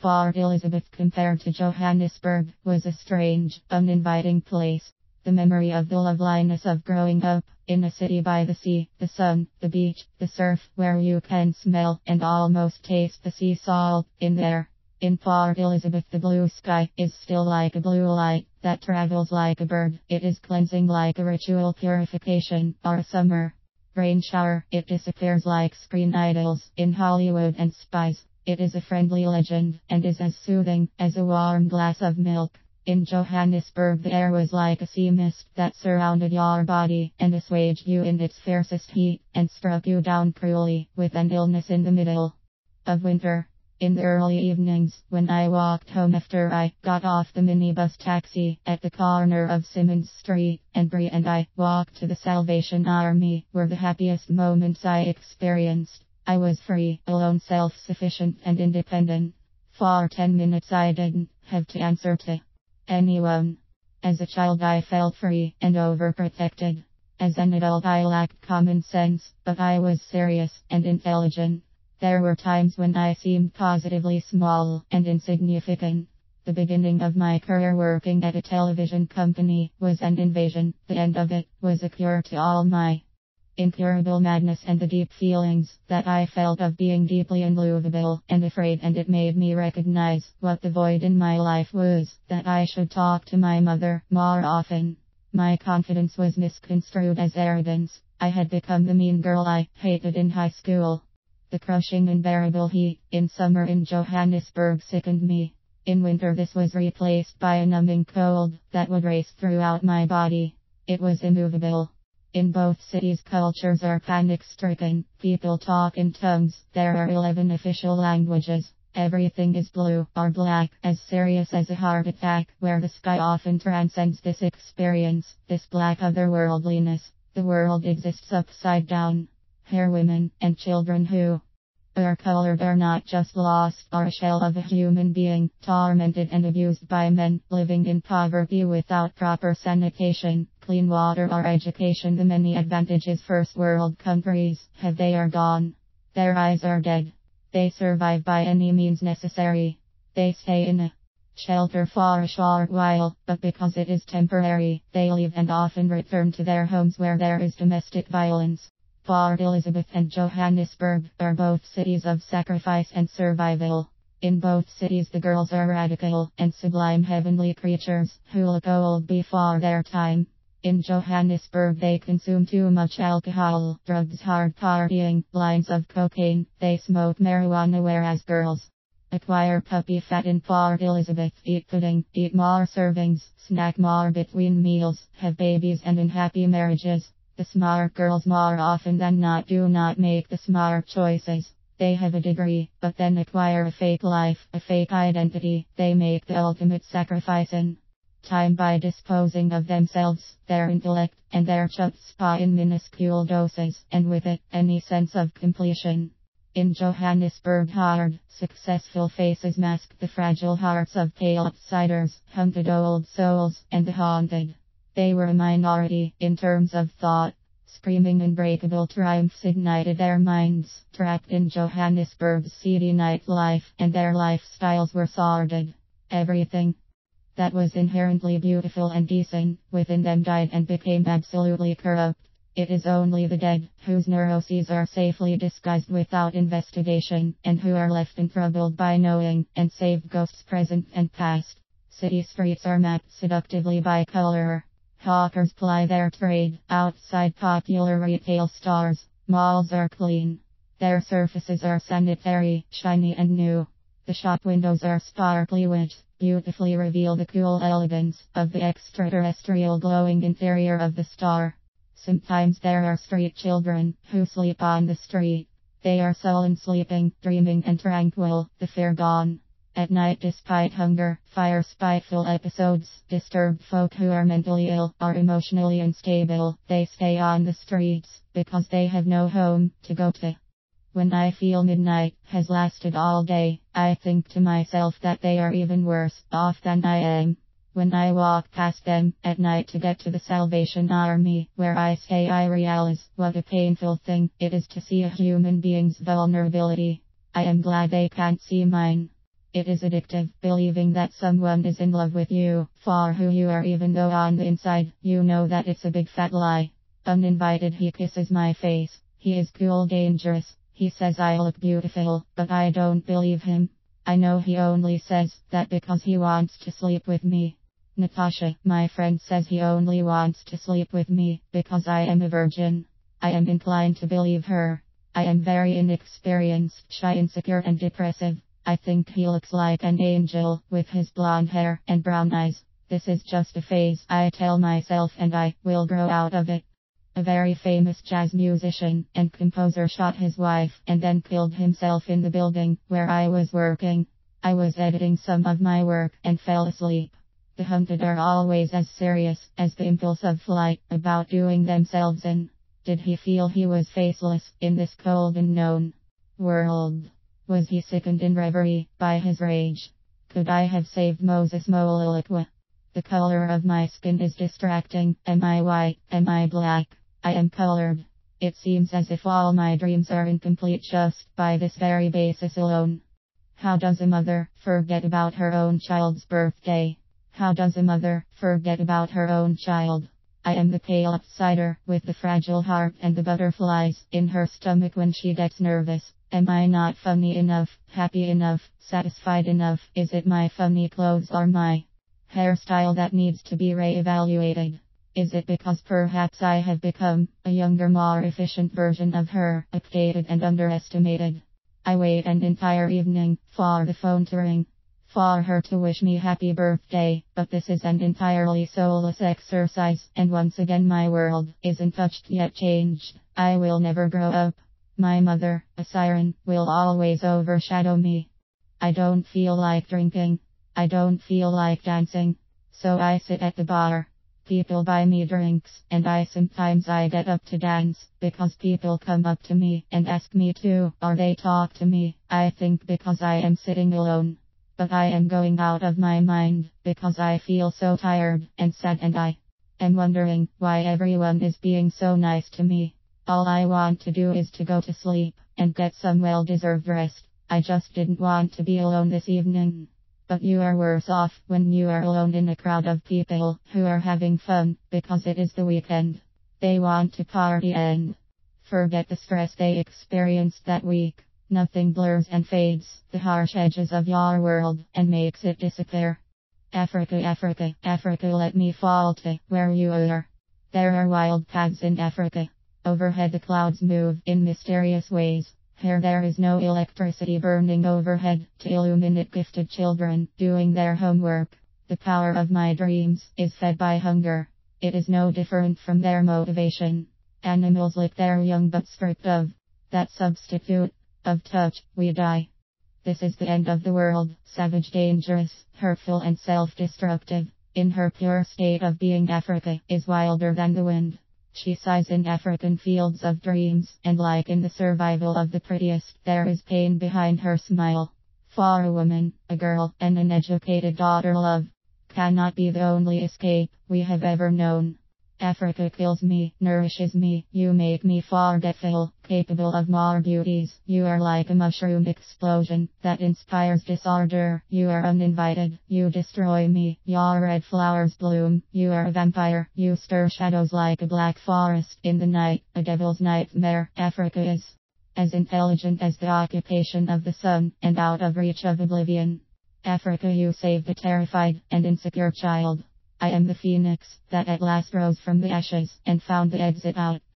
Port Elizabeth, compared to Johannesburg, was a strange, uninviting place. The memory of the loveliness of growing up in a city by the sea, the sun, the beach, the surf, where you can smell and almost taste the sea salt in there. In Port Elizabeth, the blue sky is still like a blue light that travels like a bird. It is cleansing like a ritual purification or a summer rain shower. It disappears like screen idols in Hollywood and spies. It is a friendly legend and is as soothing as a warm glass of milk. In Johannesburg, the air was like a sea mist that surrounded your body and assuaged you in its fiercest heat and struck you down cruelly with an illness in the middle of winter. In the early evenings, when I walked home after I got off the minibus taxi at the corner of Simmons Street, and Bree and I walked to the Salvation Army, were the happiest moments I experienced. I was free, alone, self-sufficient and independent. For 10 minutes I didn't have to answer to anyone. As a child I felt free and overprotected. As an adult I lacked common sense, but I was serious and intelligent. There were times when I seemed positively small and insignificant. The beginning of my career working at a television company was an invasion. The end of it was a cure to all my incurable madness and the deep feelings that I felt of being deeply unlovable and afraid, and it made me recognize what the void in my life was, that I should talk to my mother more often. My confidence was misconstrued as arrogance. I had become the mean girl I hated in high school. The crushing unbearable heat in summer in Johannesburg sickened me. In winter this was replaced by a numbing cold that would race throughout my body. It was immovable. In both cities cultures are panic-stricken. People talk in tongues. There are 11 official languages. Everything is blue or black, as serious as a heart attack, where the sky often transcends this experience, this black otherworldliness. The world exists upside down. Here women and children who are colored are not just lost or a shell of a human being, tormented and abused by men, living in poverty without proper sanitation, clean water or education. The many advantages first world countries have, they are gone. Their eyes are dead. They survive by any means necessary. They stay in a shelter for a short while, but because it is temporary, they leave and often return to their homes where there is domestic violence. Port Elizabeth and Johannesburg are both cities of sacrifice and survival. In both cities the girls are radical and sublime heavenly creatures who look old before their time. In Johannesburg they consume too much alcohol, drugs, hard partying, lines of cocaine, they smoke marijuana, whereas girls acquire puppy fat. In Port Elizabeth, eat pudding, eat more servings, snack more between meals, have babies and unhappy marriages. The smart girls more often than not do not make the smart choices. They have a degree, but then acquire a fake life, a fake identity. They make the ultimate sacrifice in time by disposing of themselves, their intellect, and their chutzpah in minuscule doses, and with it, any sense of completion. In Johannesburg, hard, successful faces mask the fragile hearts of pale outsiders, hunted old souls, and the haunted. They were a minority in terms of thought. Screaming unbreakable triumphs ignited their minds, trapped in Johannesburg's seedy nightlife, and their lifestyles were sordid. Everything that was inherently beautiful and decent within them died and became absolutely corrupt. It is only the dead, whose neuroses are safely disguised without investigation, and who are left untroubled by knowing and saved ghosts present and past. City streets are mapped seductively by color. Hawkers ply their trade outside popular retail stores. Malls are clean. Their surfaces are sanitary, shiny and new. The shop windows are sparkly, which beautifully reveal the cool elegance of the extraterrestrial glowing interior of the store. Sometimes there are street children who sleep on the street. They are sullen, sleeping, dreaming and tranquil, the fear gone. At night, despite hunger, fire, spiteful episodes, disturbed folk who are mentally ill or emotionally unstable, they stay on the streets because they have no home to go to. When I feel midnight has lasted all day, I think to myself that they are even worse off than I am. When I walk past them at night to get to the Salvation Army, where I stay, I realize what a painful thing it is to see a human being's vulnerability. I am glad they can't see mine. It is addictive, believing that someone is in love with you, for who you are, even though on the inside, you know that it's a big fat lie. Uninvited, he kisses my face. He is cool, dangerous. He says I look beautiful, but I don't believe him. I know he only says that because he wants to sleep with me. Natasha, my friend, says he only wants to sleep with me because I am a virgin. I am inclined to believe her. I am very inexperienced, shy, insecure, and depressive. I think he looks like an angel with his blonde hair and brown eyes. This is just a phase, I tell myself, and I will grow out of it. A very famous jazz musician and composer shot his wife and then killed himself in the building where I was working. I was editing some of my work and fell asleep. The hunted are always as serious as the impulse of flight about doing themselves in. Did he feel he was faceless in this cold and known world? Was he sickened in reverie by his rage? Could I have saved Moses Moliliqua? The color of my skin is distracting. Am I white? Am I black? I am colored. It seems as if all my dreams are incomplete just by this very basis alone. How does a mother forget about her own child's birthday? How does a mother forget about her own child? I am the pale outsider with the fragile heart and the butterflies in her stomach when she gets nervous. Am I not funny enough, happy enough, satisfied enough? Is it my funny clothes or my hairstyle that needs to be re-evaluated? Is it because perhaps I have become a younger, more efficient version of her, updated and underestimated? I wait an entire evening for the phone to ring, for her to wish me happy birthday, but this is an entirely soulless exercise, and once again my world isn't touched yet changed. I will never grow up. My mother, a siren, will always overshadow me. I don't feel like drinking. I don't feel like dancing. So I sit at the bar. People buy me drinks, and sometimes I get up to dance, because people come up to me and ask me to, or they talk to me. I think because I am sitting alone. But I am going out of my mind, because I feel so tired and sad, and I am wondering why everyone is being so nice to me. All I want to do is to go to sleep and get some well-deserved rest. I just didn't want to be alone this evening. But you are worse off when you are alone in a crowd of people who are having fun, because it is the weekend. They want to party and forget the stress they experienced that week. Nothing blurs and fades the harsh edges of your world and makes it disappear. Africa, Africa, Africa, let me fall to where you are. There are wild paths in Africa. Overhead the clouds move in mysterious ways. Here there is no electricity burning overhead to illuminate gifted children doing their homework. The power of my dreams is fed by hunger. It is no different from their motivation. Animals lick their young, but stripped of that substitute of touch, we die. This is the end of the world, savage, dangerous, hurtful, and self-destructive. In her pure state of being, Africa is wilder than the wind. She sighs in African fields of dreams, and like in the survival of the prettiest, there is pain behind her smile. For a woman, a girl, and an educated daughter, love cannot be the only escape we have ever known. Africa kills me, nourishes me, you make me forgetful, capable of more beauties. You are like a mushroom explosion that inspires disorder. You are uninvited, you destroy me, your red flowers bloom. You are a vampire, you stir shadows like a black forest in the night, a devil's nightmare. Africa is as intelligent as the occupation of the sun, and out of reach of oblivion. Africa, you save the terrified and insecure child. I am the phoenix that at last rose from the ashes and found the exit out.